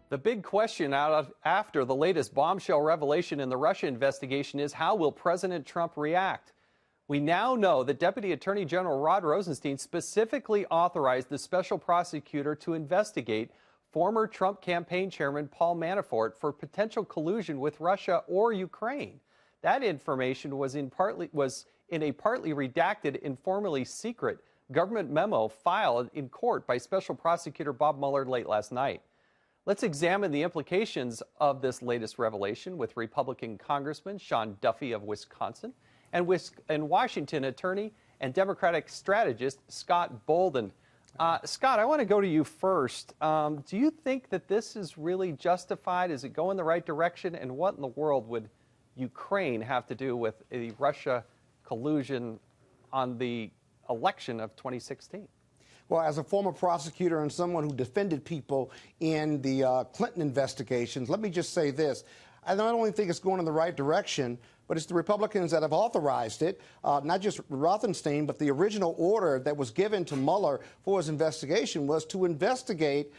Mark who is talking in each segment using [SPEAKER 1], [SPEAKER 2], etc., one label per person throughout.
[SPEAKER 1] The big question after the latest bombshell revelation in the Russia investigation is, how will President Trump react? We now know that Deputy Attorney General Rod Rosenstein specifically authorized the special prosecutor to investigate former Trump campaign chairman Paul Manafort for potential collusion with Russia or Ukraine. That information was in a partly redacted, informally secret government memo filed in court by Special Prosecutor Bob Mueller late last night. Let's examine the implications of this latest revelation with Republican Congressman Sean Duffy of Wisconsin and Washington attorney and Democratic strategist Scott Bolden. Scott, I want to go to you first. Do you think that this is really justified? Is it going the right direction? And what in the world would Ukraine have to do with the Russia collusion on the election of 2016?
[SPEAKER 2] Well, as a former prosecutor and someone who defended people in the Clinton investigations, let me just say this. I not only think it's going in the right direction, but it's the Republicans that have authorized it, not just Rosenstein, but the original order that was given to Mueller for his investigation was to investigate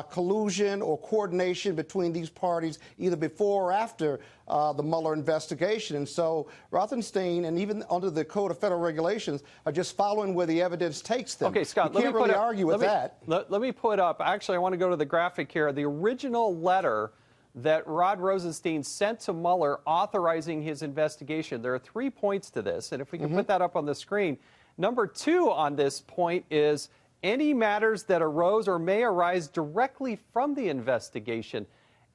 [SPEAKER 2] collusion or coordination between these parties either before or after the Mueller investigation. And so Rosenstein, and even under the Code of Federal Regulations, are just following where the evidence takes them.
[SPEAKER 1] Okay, Scott,
[SPEAKER 2] you can't really argue with that.
[SPEAKER 1] Let me put up, actually, I want to go to the graphic here. The original letter that Rod Rosenstein sent to Mueller authorizing his investigation. There are 3 points to this, and if we can put that up on the screen. Number 2 on this point is any matters that arose or may arise directly from the investigation.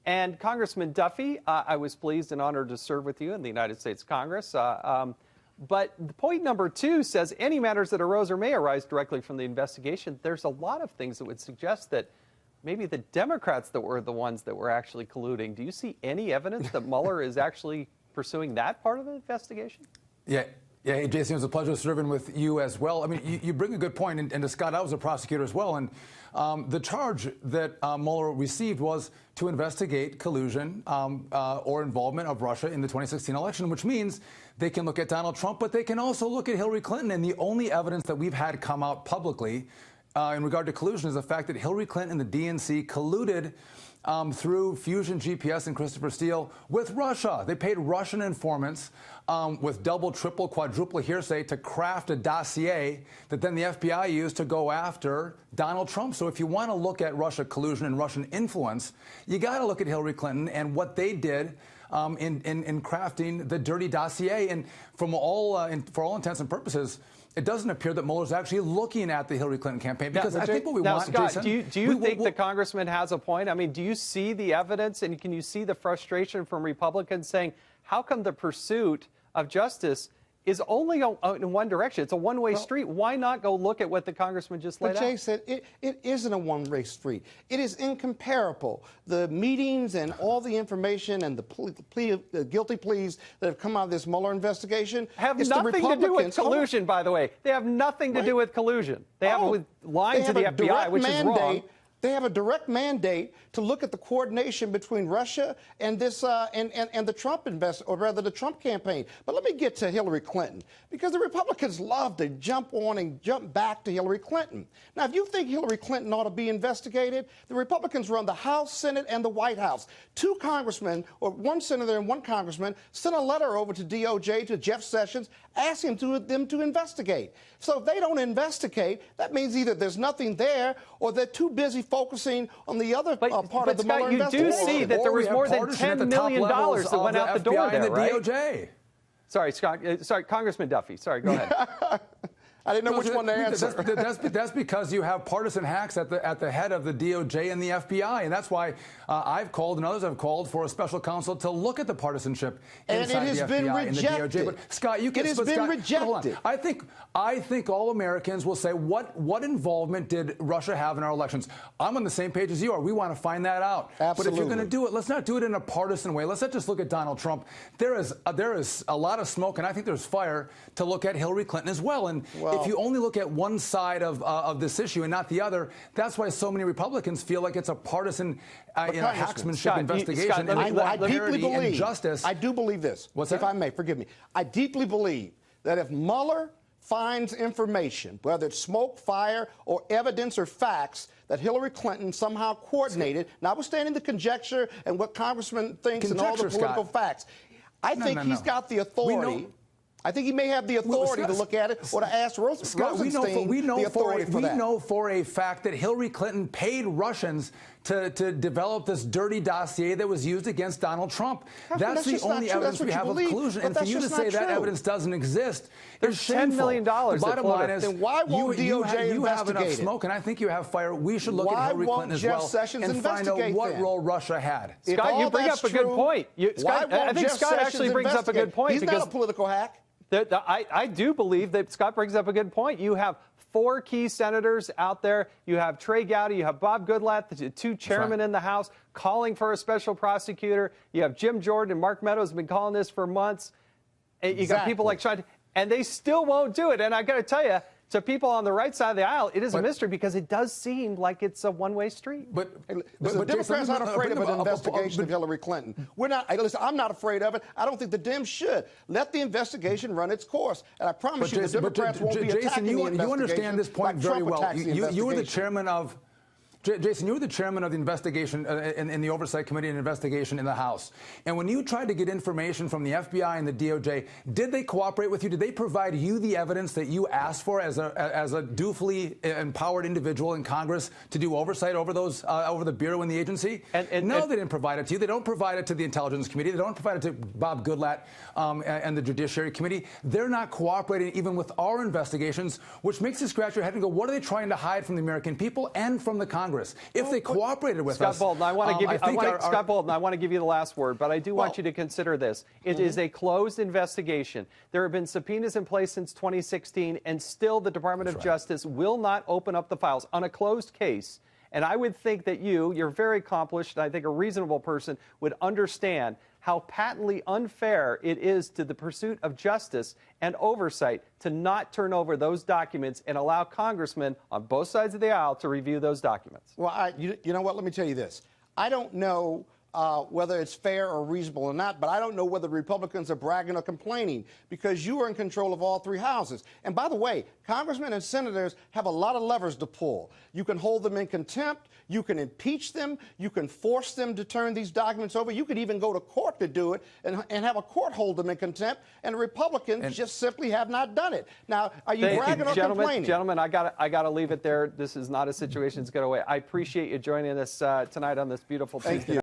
[SPEAKER 1] And Congressman Duffy, I was pleased and honored to serve with you in the United States Congress. But point number 2 says any matters that arose or may arise directly from the investigation. There's a lot of things that would suggest that maybe the Democrats that were the ones that were actually colluding. Do you see any evidence that Mueller is actually pursuing that part of the investigation?
[SPEAKER 3] Yeah, hey, Jason, it was a pleasure serving with you as well. I mean, you bring a good point, and to Scott, I was a prosecutor as well, and the charge that Mueller received was to investigate collusion or involvement of Russia in the 2016 election, which means they can look at Donald Trump, but they can also look at Hillary Clinton, and the only evidence that we've had come out publicly in regard to collusion is the fact that Hillary Clinton and the DNC colluded through Fusion GPS and Christopher Steele with Russia. They paid Russian informants with double, triple, quadruple hearsay to craft a dossier that then the FBI used to go after Donald Trump. So if you want to look at Russia collusion and Russian influence, you got to look at Hillary Clinton and what they did in crafting the dirty dossier. And from for all intents and purposes, it doesn't appear that Mueller's actually looking at the Hillary Clinton campaign, because I think what we want,
[SPEAKER 1] Scott,
[SPEAKER 3] Jason,
[SPEAKER 1] do you think the congressman has a point? I mean, do you see the evidence, and can you see the frustration from Republicans saying, how come the pursuit of justice is only in one direction? It's a one-way street. Why not go look at what the congressman just laid out?
[SPEAKER 2] But Jason, it isn't a one-way street. It is incomparable. The meetings and all the information and the guilty pleas that have come out of this Mueller investigation
[SPEAKER 1] have nothing to do with collusion, by the way. They have nothing to do with collusion. They have with lying to the FBI, which is wrong.
[SPEAKER 2] They have a direct mandate to look at the coordination between Russia and this and the Trump the Trump campaign. But let me get to Hillary Clinton, because the Republicans love to jump on and jump back to Hillary Clinton. Now, if you think Hillary Clinton ought to be investigated, the Republicans run the House, Senate, and the White House. 2 congressmen, or 1 senator and 1 congressman, sent a letter over to DOJ, to Jeff Sessions, asking them to investigate. So if they don't investigate, that means either there's nothing there or they're too busy focusing on the other part of the Mueller investigation.
[SPEAKER 1] You do see that there was more than $10 million that went out the door there, right?
[SPEAKER 3] DOJ.
[SPEAKER 1] Sorry, Scott. Sorry, Congressman Duffy. Sorry, go ahead.
[SPEAKER 2] I didn't know which one to answer.
[SPEAKER 3] That's because you have partisan hacks at the head of the DOJ and the FBI, and that's why I've called and others have called for a special counsel to look at the partisanship inside the FBI and the DOJ. But Scott, you can.
[SPEAKER 2] It has been rejected.
[SPEAKER 3] Hold on. I think all Americans will say, what involvement did Russia have in our elections? I'm on the same page as you are. We want to find that out.
[SPEAKER 2] Absolutely.
[SPEAKER 3] But if you're going to do it, let's not do it in a partisan way. Let's not just look at Donald Trump. There is a lot of smoke, and I think there's fire to look at Hillary Clinton as well. And if you only look at one side of this issue and not the other, that's why so many Republicans feel like it's a partisan hacksmanship investigation.
[SPEAKER 2] I deeply believe,
[SPEAKER 3] justice.
[SPEAKER 2] I do believe this.
[SPEAKER 3] What's that?
[SPEAKER 2] If I may, forgive me. I deeply believe that if Mueller finds information, whether it's smoke, fire, or evidence or facts that Hillary Clinton somehow coordinated, notwithstanding the conjecture and what Congressman thinks and all the political facts, I think he's got the authority. I think he may have the authority to look at it or to ask Rosenstein the authority for that.
[SPEAKER 3] We know for a fact that Hillary Clinton paid Russians to develop this dirty dossier that was used against Donald Trump. That's the only evidence we have of collusion. And for you to say that evidence doesn't exist is shameful.
[SPEAKER 1] $10 million.
[SPEAKER 3] The bottom line is,
[SPEAKER 2] then why won't DOJ
[SPEAKER 3] you have enough
[SPEAKER 2] investigate
[SPEAKER 3] smoke, and I think you have fire. We should look at Hillary Clinton as well and find out what role Russia had.
[SPEAKER 1] Scott, you bring up a good point. I think Scott actually brings up a good point.
[SPEAKER 2] He's not a political hack.
[SPEAKER 1] I do believe that Scott brings up a good point. You have 4 key senators out there. You have Trey Gowdy. You have Bob Goodlatte, the 2 chairmen in the House, calling for a special prosecutor. You have Jim Jordan and Mark Meadows have been calling this for months. You got people like Sean, and they still won't do it. And I got to tell you, to people on the right side of the aisle, it is a mystery because it does seem like it's a one-way street.
[SPEAKER 2] But Democrats aren't afraid of an investigation of Hillary Clinton. We're not. Listen, I'm not afraid of it. I don't think the Dems should. Let the investigation run its course. And I promise you, the Democrats won't be attacking the investigation.
[SPEAKER 3] You understand this point very well. You were the chairman of. Jason, you were the chairman of the investigation in the Oversight Committee and investigation in the House. And when you tried to get information from the FBI and the DOJ, did they cooperate with you? Did they provide you the evidence that you asked for as a dutifully empowered individual in Congress to do oversight over those over the Bureau and the agency? No, they didn't provide it to you. They don't provide it to the Intelligence Committee. They don't provide it to Bob Goodlatte and the Judiciary Committee. They're not cooperating even with our investigations, which makes you scratch your head and go, what are they trying to hide from the American people and from the Congress? If they cooperated with us,
[SPEAKER 1] Scott Bolton, I want to give you. Scott Bolton, I want to give you the last word, but I do want you to consider this. It is a closed investigation. There have been subpoenas in place since 2016, and still the Department of Justice will not open up the files on a closed case. And I would think that you're very accomplished, and I think a reasonable person would understand how patently unfair it is to the pursuit of justice and oversight to not turn over those documents and allow congressmen on both sides of the aisle to review those documents.
[SPEAKER 2] Well, you know what? Let me tell you this. I don't know whether it's fair or reasonable or not, but I don't know whether Republicans are bragging or complaining because you are in control of all 3 houses. And by the way, congressmen and senators have a lot of levers to pull. You can hold them in contempt. You can impeach them. You can force them to turn these documents over. You could even go to court to do it and have a court hold them in contempt. And the Republicans just simply have not done it. Now, are you bragging or complaining?
[SPEAKER 1] Gentlemen, I gotta leave it there. This is not a situation that's going away. I appreciate you joining us tonight on this beautiful Tuesday.